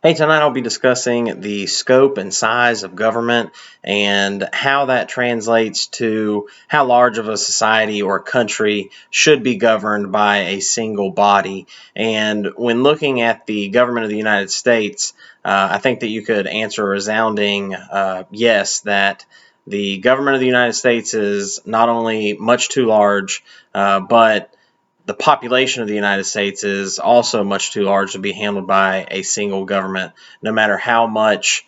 Hey, tonight I'll be discussing the scope and size of government and how that translates to how large of a society or country should be governed by a single body. And when looking at the government of the United States, I think that you could answer a resounding yes, that the government of the United States is not only much too large, but the population of the United States is also much too large to be handled by a single government, no matter how much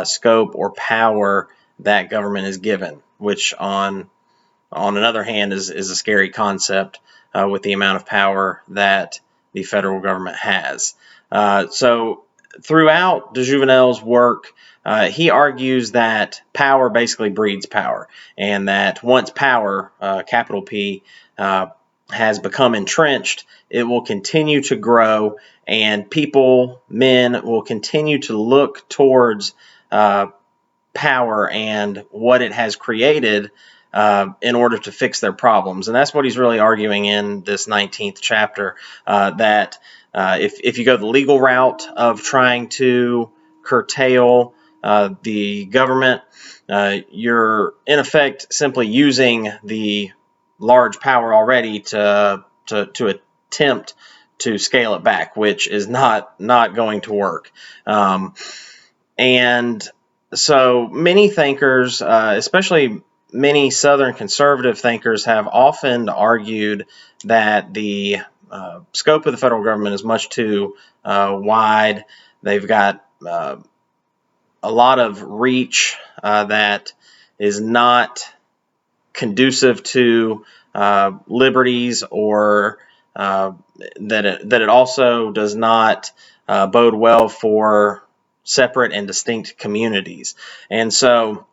scope or power that government is given, which on another hand is a scary concept with the amount of power that the federal government has. So throughout de Jouvenel's work, he argues that power basically breeds power, and that once power, capital P, has become entrenched, it will continue to grow, and men will continue to look towards power and what it has created in order to fix their problems. And that's what he's really arguing in this 19th chapter, that if you go the legal route of trying to curtail the government, you're in effect simply using the large power already to attempt to scale it back, which is not going to work. And so many thinkers, especially many Southern conservative thinkers, have often argued that the scope of the federal government is much too wide. They've got a lot of reach that is not conducive to liberties, or that it also does not bode well for separate and distinct communities. And so,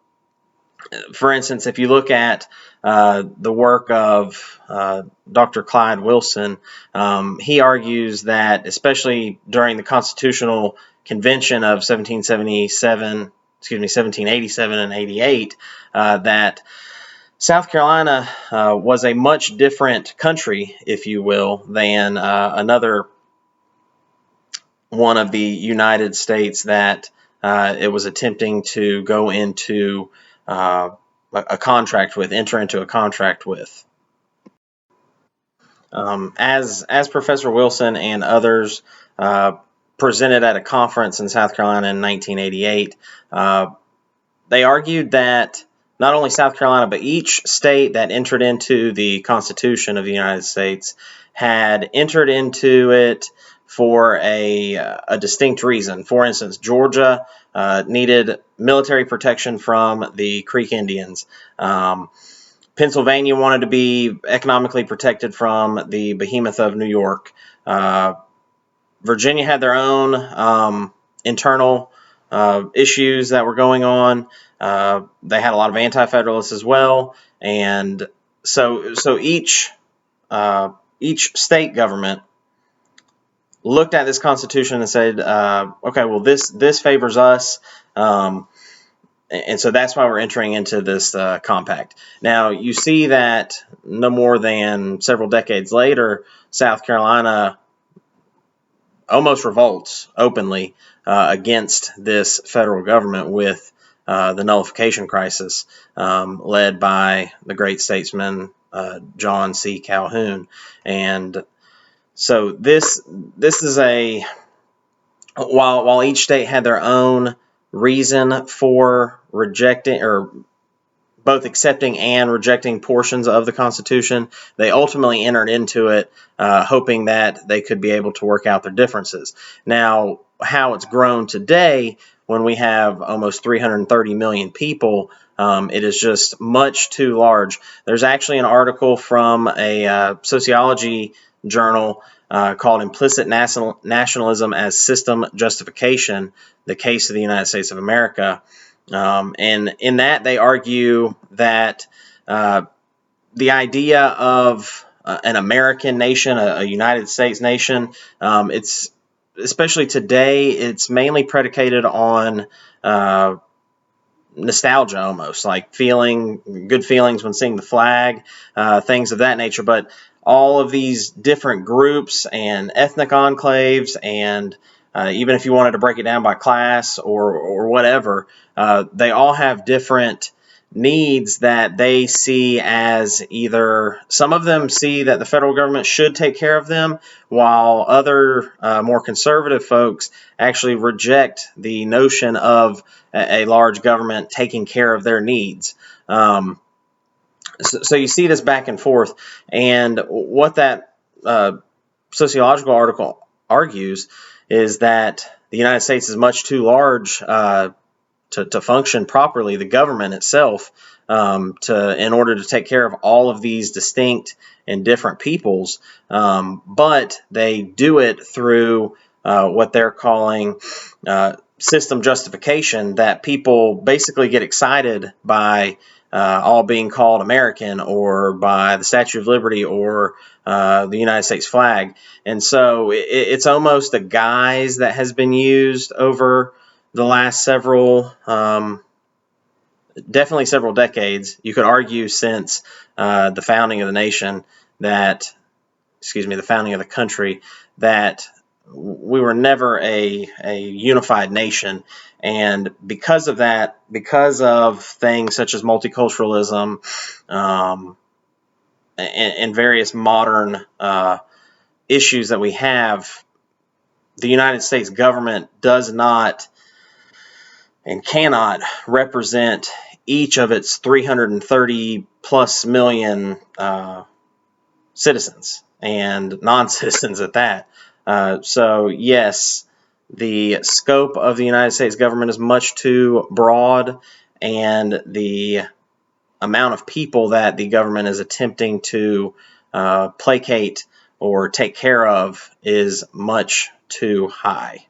for instance, if you look at the work of Dr. Clyde Wilson, he argues that, especially during the Constitutional Convention of 1787 and 88, that South Carolina was a much different country, if you will, than another one of the United States that it was attempting to go into enter into a contract with. As Professor Wilson and others presented at a conference in South Carolina in 1988, they argued that not only South Carolina, but each state that entered into the Constitution of the United States had entered into it for a distinct reason. For instance, Georgia needed military protection from the Creek Indians. Pennsylvania wanted to be economically protected from the behemoth of New York. Virginia had their own internal issues that were going on. They had a lot of anti-federalists as well, and so each state government looked at this Constitution and said, okay, well this favors us, and so that's why we're entering into this compact. Now you see that no more than several decades later, South Carolina almost revolts openly against this federal government with the nullification crisis led by the great statesman John C. Calhoun. And so this is while each state had their own reason for rejecting, or both accepting and rejecting portions of the Constitution, they ultimately entered into it hoping that they could be able to work out their differences. Now, how it's grown today, when we have almost 330 million people, it is just much too large. There's actually an article from a sociology journal called Implicit Nationalism as System Justification, the Case of the United States of America. And in that, they argue that the idea of an American nation, a United States nation, it's especially today, it's mainly predicated on nostalgia, almost like feeling good feelings when seeing the flag, things of that nature. But all of these different groups and ethnic enclaves and even if you wanted to break it down by class or whatever, they all have different needs that they see as either, some of them see that the federal government should take care of them, while other more conservative folks actually reject the notion of a large government taking care of their needs. So you see this back and forth, and what that sociological article argues is that the United States is much too large to function properly, the government itself, in order to take care of all of these distinct and different peoples, but they do it through what they're calling system justification, that people basically get excited by all being called American, or by the Statue of Liberty, or the United States flag. And so it's almost a guise that has been used over the last definitely several decades. You could argue since the founding of the nation the founding of the country, that we were never a unified nation. And because of that, because of things such as multiculturalism, and various modern issues that we have, the United States government does not and cannot represent each of its 330 plus million citizens and non-citizens at that. So yes, the scope of the United States government is much too broad, and the amount of people that the government is attempting to placate or take care of is much too high.